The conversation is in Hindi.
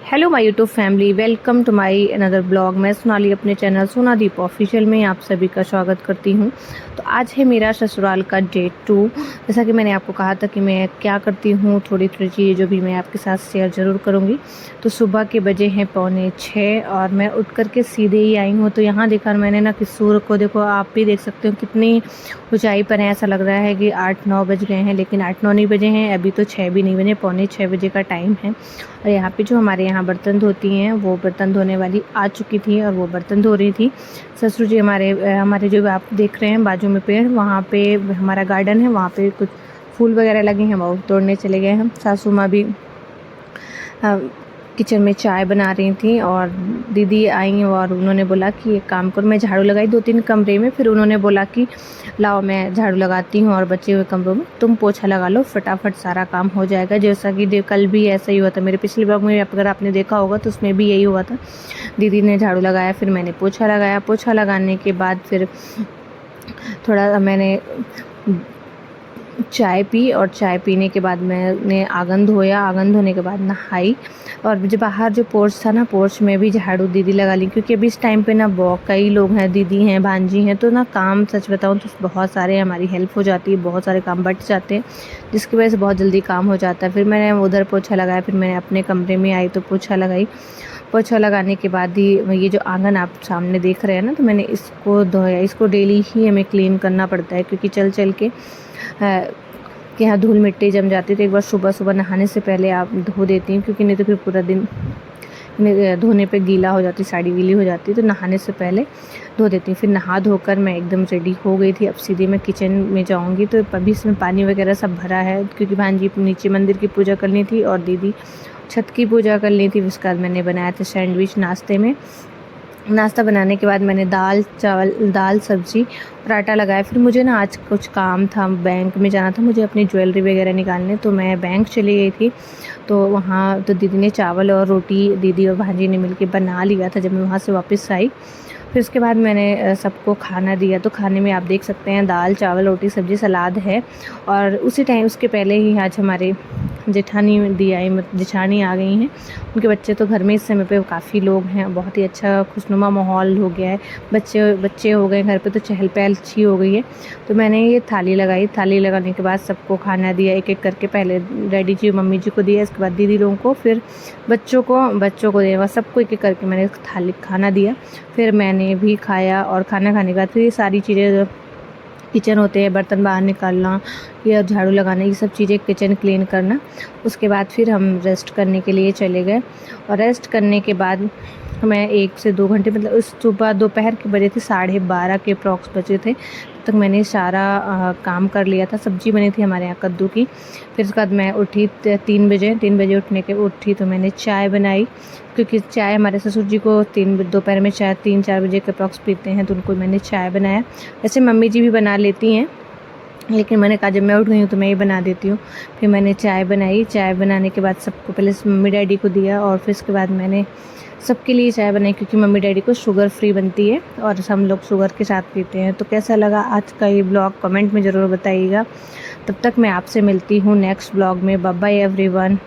Hello my YouTube family, welcome to my another blog. मैं सोनाली अपने चैनल सोनादीप ऑफिशियल में आप सभी का स्वागत करती हूं। तो आज है मेरा ससुराल का डे 2। जैसा कि मैंने आपको कहा था कि मैं क्या करती हूं, थोड़ी थोड़ी चीज़ें जो भी मैं आपके साथ शेयर ज़रूर करूंगी। तो सुबह के बजे हैं 5:45 और मैं उठ कर के सीधे ही आई हूँ। तो यहाँ देखा मैंने ना कि सूर्य को देखो, आप भी देख सकते हो कितनी ऊंचाई पर है। ऐसा लग रहा है कि 8-9 बज गए हैं, लेकिन 8-9 नहीं बजे हैं, अभी तो 6 भी नहीं बजे, 5:45 बजे का टाइम है। और यहाँ पे जो हमारे यहाँ बर्तन धोती हैं वो बर्तन धोने वाली आ चुकी थी और वो बर्तन धो रही थी। ससुर जी हमारे जो आप देख रहे हैं बाजू में पेड़, वहाँ पे हमारा गार्डन है, वहाँ पे कुछ फूल वगैरह लगे हैं, वो तोड़ने चले गए हैं। सासू माँ भी किचन में चाय बना रही थी और दीदी आई और उन्होंने बोला कि एक काम करो। मैं झाड़ू लगाई 2-3 कमरे में, फिर उन्होंने बोला कि लाओ मैं झाड़ू लगाती हूँ और बचे हुए कमरों में तुम पोछा लगा लो, फटाफट सारा काम हो जाएगा। जैसा कि कल भी ऐसा ही हुआ था, मेरे पिछले ब्लॉग में अगर आपने देखा होगा तो उसमें भी यही हुआ था। दीदी ने झाड़ू लगाया, फिर मैंने पोछा लगाया। पोछा लगाने के बाद फिर थोड़ा मैंने चाय पी और चाय पीने के बाद मैंने आंगन धोया। आंगन धोने के बाद नहाई और जो बाहर जो पोर्च था ना, पोर्च में भी झाड़ू दीदी लगा ली, क्योंकि अभी इस टाइम पे ना बहुत कई लोग हैं, दीदी हैं, भांजी हैं, तो ना काम सच बताऊं तो बहुत सारे हमारी हेल्प हो जाती है, बहुत सारे काम बट जाते हैं, जिसकी वजह से बहुत जल्दी काम हो जाता है। फिर मैंने उधर पोछा लगाया, फिर मैंने अपने कमरे में आई तो पोछा लगाई। पोछा लगाने के बाद ही ये जो आंगन आप सामने देख रहे हैं ना, तो मैंने इसको धोया। इसको डेली ही हमें क्लीन करना पड़ता है, क्योंकि चल चल के कि यहाँ धूल मिट्टी जम जाती है। तो एक बार सुबह सुबह नहाने से पहले आप धो देती हूँ, क्योंकि नहीं तो फिर पूरा दिन धोने पे गीला हो जाती, साड़ी गीली हो जाती है। तो नहाने से पहले धो देती हूँ। फिर नहा धोकर मैं एकदम रेडी हो गई थी। अब सीधे मैं किचन में जाऊँगी। तो अभी इसमें पानी वगैरह सब भरा है, क्योंकि भांजी नीचे मंदिर की पूजा करनी थी और दीदी छत की पूजा करनी थी। उसके बाद मैंने बनाया था सैंडविच नाश्ते में। नाश्ता बनाने के बाद मैंने दाल सब्जी और आटा लगाया। फिर मुझे ना आज कुछ काम था, बैंक में जाना था मुझे, अपनी ज्वेलरी वगैरह निकालने। तो मैं बैंक चली गई थी। तो वहाँ तो दीदी ने चावल और रोटी, दीदी और भांजी ने मिलके बना लिया था जब मैं वहाँ से वापस आई। फिर उसके बाद मैंने सबको खाना दिया। तो खाने में आप देख सकते हैं दाल चावल रोटी सब्ज़ी सलाद है। और उसी टाइम उसके पहले ही आज हमारे जेठानी आ गई हैं। उनके बच्चे तो घर में इस समय पे काफ़ी लोग हैं, बहुत ही अच्छा खुशनुमा माहौल हो गया है। बच्चे हो गए घर पे, तो चहल पहल अच्छी हो गई है। तो मैंने ये थाली लगाई। थाली लगाने के बाद सबको खाना दिया, एक एक करके। पहले डैडी जी मम्मी जी को दिया, इसके बाद दीदी लोगों को, फिर बच्चों को दिया। सबको एक एक करके मैंने थाली खाना दिया। फिर मैंने भी खाया और खाना खाने के बाद फिर ये सारी चीज़ें किचन होते हैं, बर्तन बाहर निकालना या झाड़ू लगाना, ये सब चीज़ें, किचन क्लीन करना। उसके बाद फिर हम रेस्ट करने के लिए चले गए। और रेस्ट करने के बाद मैं 1 से 2 घंटे, मतलब उस सुबह दोपहर के बजे थे, 12:30 के अप्रॉक्स बजे थे, तब तक मैंने सारा काम कर लिया था। सब्ज़ी बनी थी हमारे यहाँ कद्दू की। फिर उसके बाद मैं उठी 3 बजे उठी तो मैंने चाय बनाई, क्योंकि चाय हमारे ससुर जी को दोपहर में चाय 3-4 बजे के अप्रॉक्स पीते हैं, तो उनको मैंने चाय बनाया। वैसे मम्मी जी भी बना लेती हैं, लेकिन मैंने कहा जब मैं उठ गई हूँ तो मैं ही बना देती हूँ। फिर मैंने चाय बनाई। चाय बनाने के बाद सबको पहले मम्मी डैडी को दिया और फिर उसके बाद मैंने सबके लिए चाय बनाई, क्योंकि मम्मी डैडी को शुगर फ्री बनती है और हम लोग शुगर के साथ पीते हैं। तो कैसा लगा आज का ये ब्लॉग कमेंट में ज़रूर बताइएगा। तब तक मैं आपसे मिलती हूँ नेक्स्ट ब्लॉग में। Bye bye everyone.